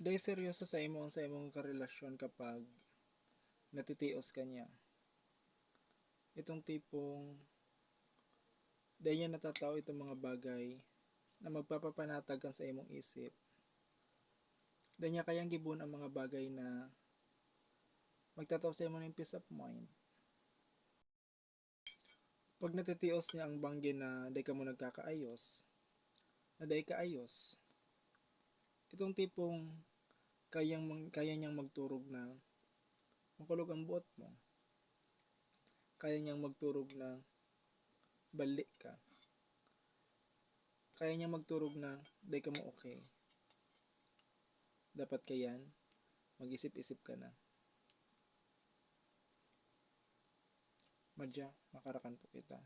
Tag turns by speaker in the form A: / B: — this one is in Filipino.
A: Dahil seryoso sa imong karelasyon kapag natitios ka niya. Itong tipong dahil niya natatao itong mga bagay na magpapapanatag ka sa imong isip. Dahil niya kayang gibon ang mga bagay na magtataw sa imo ng peace of mind. Pag natitios niya ang banggi na dahil ka mo nagkakaayos, na dahil kaayos, itong tipong kaya niyang magturog na makulog ang buot mo. Kaya niyang magturog na balik ka. Kaya niyang magturog na dahil ka mo okay. Dapat kayan, mag-isip-isip ka na. Madya, makarakan po kita.